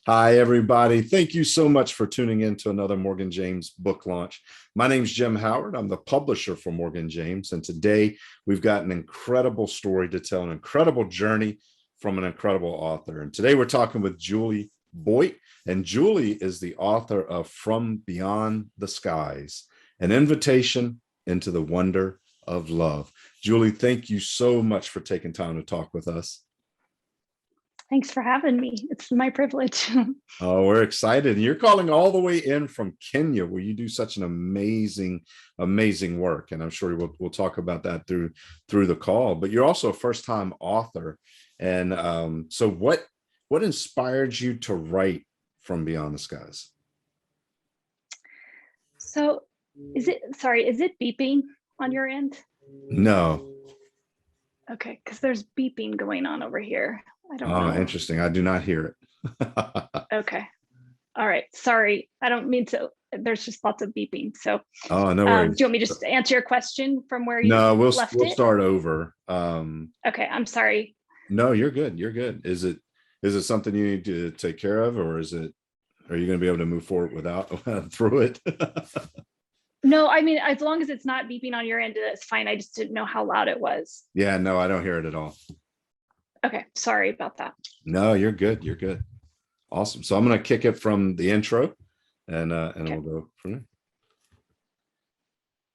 Hi, everybody. Thank you so much for tuning in to another Morgan James book launch. My name is Jim Howard. I'm the publisher for Morgan James. And today we've got an incredible story to tell, an incredible journey from an incredible author. And today we're talking with Juli Boit. And Juli is the author of From Beyond the Skies, an invitation into the wonder of love. Juli, thank you so much for taking time to talk with us. Thanks for having me. It's my privilege. Oh, we're excited. And you're calling all the way in from Kenya, where you do such an amazing work. And I'm sure we'll talk about that through the call. But you're also a first-time author. And so what inspired you to write From Beyond the Skies? So is it beeping on your end? No. Okay, because there's beeping going on over here. I don't know. Interesting. I do not hear it. Okay. All right. Sorry. I don't mean to. There's just lots of beeping. So no worries. do you want me to just answer your question from where you we'll left we'll it? start over. Okay. I'm sorry. No, you're good. You're good. Is it something you need to take care of, or are you going to be able to move forward without through it? No, I mean, as long as it's not beeping on your end, that's fine. I just didn't know how loud it was. Yeah, no, I don't hear it at all. Okay. Sorry about that. No, you're good. You're good. Awesome. So I'm going to kick it from the intro and Okay. we'll go from there.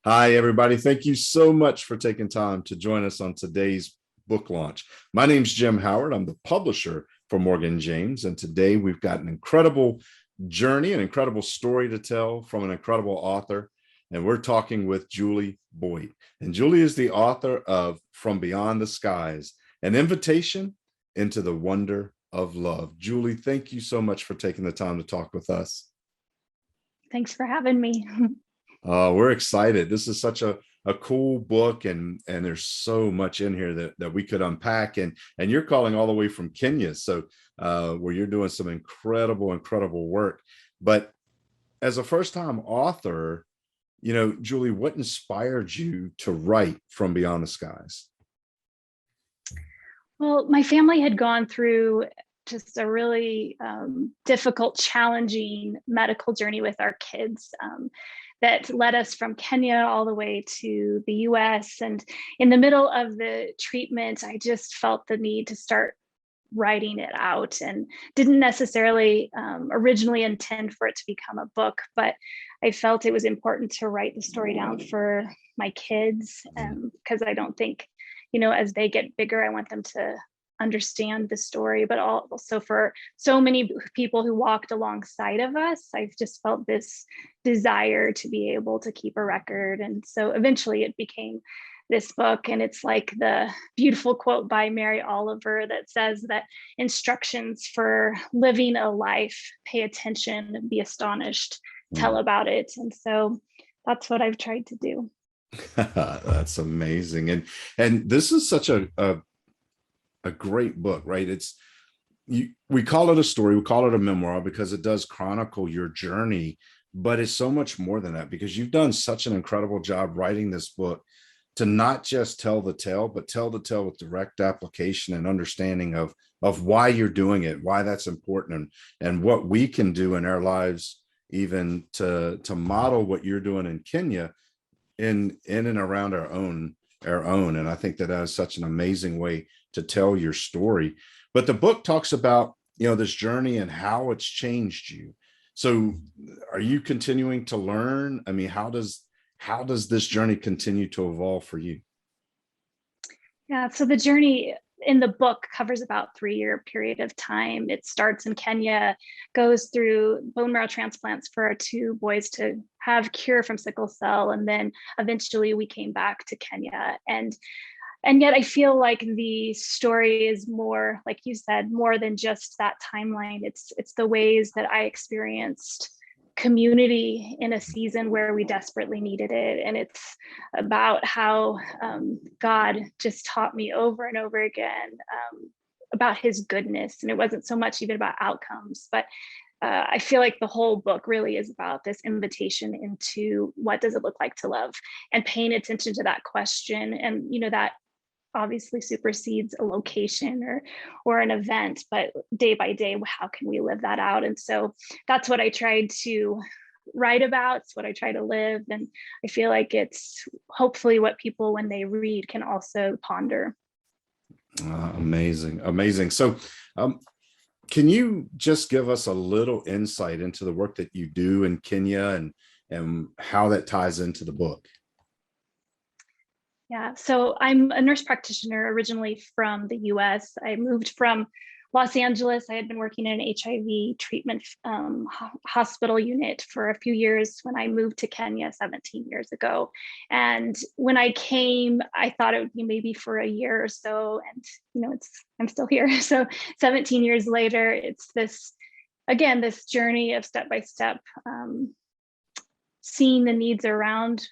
Hi, everybody. Thank you so much for taking time to join us on today's book launch. My name's Jim Howard. I'm the publisher for Morgan James. And today we've got an incredible journey, an incredible story to tell from an incredible author. And we're talking with Juli Boit. And Juli is the author of From Beyond the Skies, an invitation into the wonder of love. Juli, thank you so much for taking the time to talk with us. Thanks for having me. We're excited. This is such a cool book, and there's so much in here that we could unpack. And you're calling all the way from Kenya, so where you're doing some incredible work. But as a first-time author, Juli, what inspired you to write From Beyond the Skies? Well, my family had gone through just a really difficult, challenging medical journey with our kids that led us from Kenya all the way to the US. And in the middle of the treatment, I just felt the need to start writing it out, and didn't necessarily originally intend for it to become a book, but I felt it was important to write the story down for my kids, because I don't think, as they get bigger, I want them to understand the story, but also for so many people who walked alongside of us, I've just felt this desire to be able to keep a record. And so eventually it became this book. And it's like the beautiful quote by Mary Oliver that says that instructions for living a life: pay attention, be astonished, tell about it. And so that's what I've tried to do. That's amazing. And this is such a great book, right? We call it a story, we call it a memoir because it does chronicle your journey, but it's so much more than that, because you've done such an incredible job writing this book to not just tell the tale, but tell the tale with direct application and understanding of why you're doing it, why that's important, and what we can do in our lives, even to model what you're doing in Kenya in and around our own. And I think that is such an amazing way to tell your story. But the book talks about, this journey and how it's changed you. So are you continuing to learn? I mean, how does this journey continue to evolve for you? Yeah, so the journey in the book covers about 3-year period of time. It starts in Kenya, goes through bone marrow transplants for our 2 boys to have cure from sickle cell, and then eventually we came back to Kenya. And yet I feel like the story is more, like you said, more than just that timeline. It's the ways that I experienced community in a season where we desperately needed it. And it's about how God just taught me over and over again about his goodness. And it wasn't so much even about outcomes, but I feel like the whole book really is about this invitation into what does it look like to love, and paying attention to that question. And, that obviously supersedes a location or an event, but day by day, how can we live that out? And so that's what I tried to write about. It's what I try to live. And I feel like it's hopefully what people, when they read, can also ponder. Amazing, amazing. So, can you just give us a little insight into the work that you do in Kenya and how that ties into the book? Yeah, so I'm a nurse practitioner originally from the US. I moved from Los Angeles. I had been working in an HIV treatment hospital unit for a few years when I moved to Kenya 17 years ago. And when I came, I thought it would be maybe for a year or so. And, I'm still here. So 17 years later, it's this journey of step by step, seeing the needs around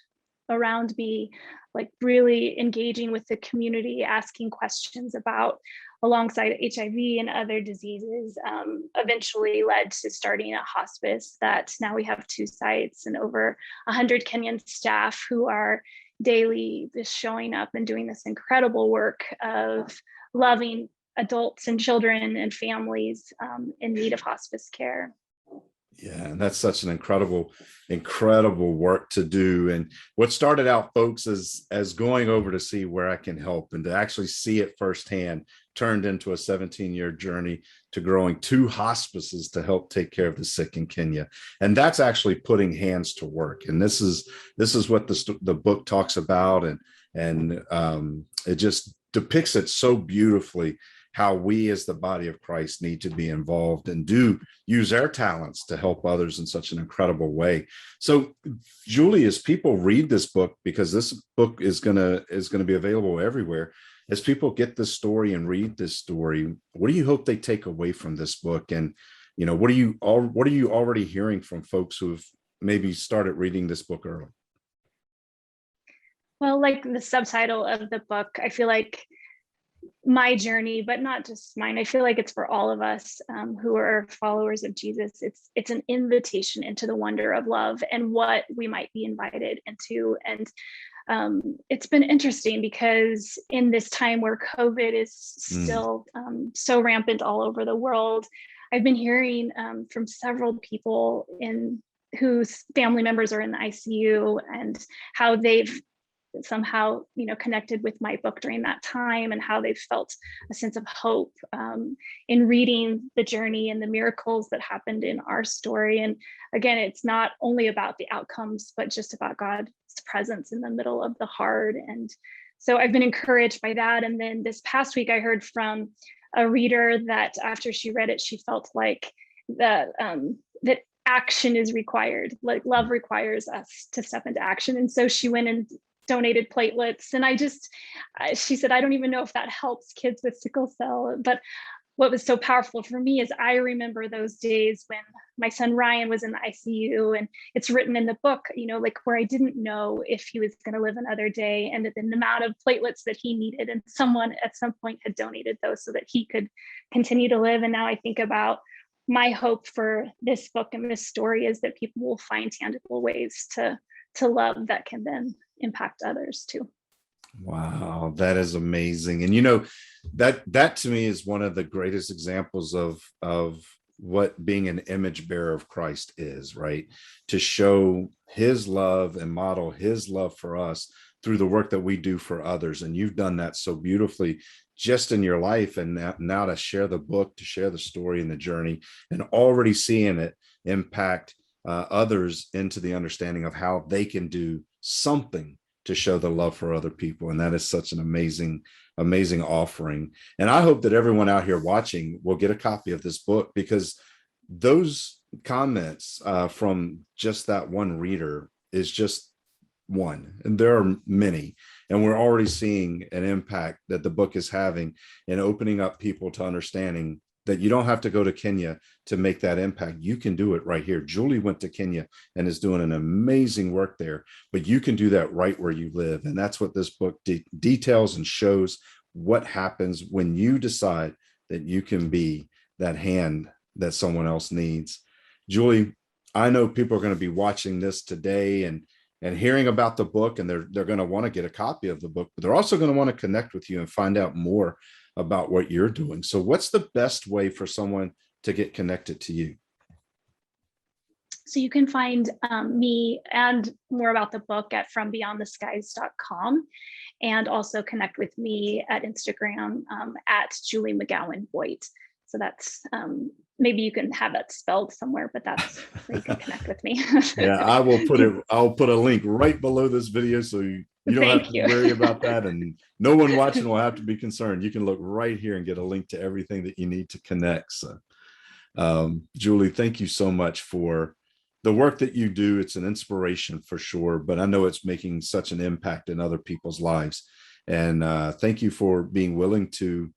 me, like really engaging with the community, asking questions about alongside HIV and other diseases, eventually led to starting a hospice that now we have 2 sites and over 100 Kenyan staff who are daily just showing up and doing this incredible work of loving adults and children and families in need of hospice care. Yeah, and that's such an incredible, incredible work to do. And what started out, folks, as going over to see where I can help and to actually see it firsthand turned into a 17-year journey to growing 2 hospices to help take care of the sick in Kenya. And that's actually putting hands to work. And this is what the book talks about, and it just depicts it so beautifully, how we as the body of Christ need to be involved and do use our talents to help others in such an incredible way. So, Juli, as people read this book, because this book is gonna be available everywhere, as people get this story and read this story, what do you hope they take away from this book? And what are you already hearing from folks who've maybe started reading this book early? Well, like the subtitle of the book, I feel like my journey, but not just mine. I feel like it's for all of us who are followers of Jesus. It's an invitation into the wonder of love and what we might be invited into. And it's been interesting because in this time where COVID is still so rampant all over the world, I've been hearing from several people whose family members are in the ICU and how they've somehow connected with my book during that time, and how they've felt a sense of hope in reading the journey and the miracles that happened in our story. And again, it's not only about the outcomes, but just about God's presence in the middle of the hard. And so I've been encouraged by that. And then this past week I heard from a reader that after she read it, she felt like that action is required, like love requires us to step into action. And so she went and donated platelets. And she said, I don't even know if that helps kids with sickle cell. But what was so powerful for me is I remember those days when my son Ryan was in the ICU, and it's written in the book, like where I didn't know if he was going to live another day, and the amount of platelets that he needed, and someone at some point had donated those so that he could continue to live. And now I think about my hope for this book and this story is that people will find tangible ways to love that can then impact others too. Wow, that is amazing. And that to me is one of the greatest examples of what being an image bearer of Christ is, right? To show his love and model his love for us through the work that we do for others. And you've done that so beautifully just in your life, and now to share the book, to share the story and the journey, and already seeing it impact others into the understanding of how they can do something to show the love for other people. And that is such an amazing, amazing offering. And I hope that everyone out here watching will get a copy of this book, because those comments from just that one reader is just one, and there are many. And we're already seeing an impact that the book is having in opening up people to understanding that you don't have to go to Kenya to make that impact. You can do it right here. Juli went to Kenya and is doing an amazing work there, but you can do that right where you live. And that's what this book details and shows, what happens when you decide that you can be that hand that someone else needs. Juli, I know people are going to be watching this today, and and hearing about the book, and they're going to want to get a copy of the book, but they're also going to want to connect with you and find out more about what you're doing. So what's the best way for someone to get connected to you? So you can find me and more about the book at FromBeyondTheSkies.com, and also connect with me at Instagram at Juli Boit. So that's maybe you can have it spelled somewhere, but that's where you can connect with me. Yeah, I'll put a link right below this video, so you don't have to worry about that, and no one watching will have to be concerned. You can look right here and get a link to everything that you need to connect. So Juli, thank you so much for the work that you do. It's an inspiration for sure, but I know it's making such an impact in other people's lives. And thank you for being willing to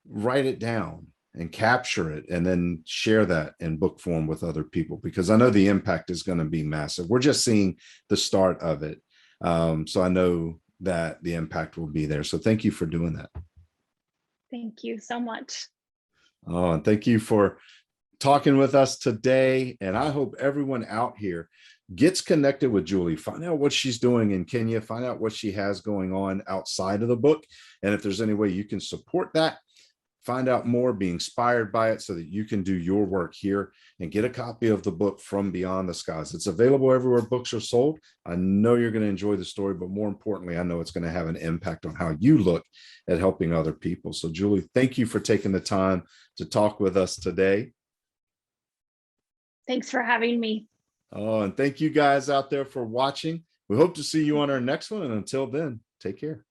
write it down and capture it and then share that in book form with other people, because I know the impact is going to be massive. We're just seeing the start of it. So I know that the impact will be there. So thank you for doing that. Thank you so much. Oh, and thank you for talking with us today. And I hope everyone out here gets connected with Juli, find out what she's doing in Kenya, find out what she has going on outside of the book. And if there's any way you can support that, find out more, be inspired by it so that you can do your work here and get a copy of the book From Beyond the Skies. It's available everywhere books are sold. I know you're going to enjoy the story, but more importantly, I know it's going to have an impact on how you look at helping other people. So Juli, thank you for taking the time to talk with us today. Thanks for having me. Oh, and thank you guys out there for watching. We hope to see you on our next one. And until then, take care.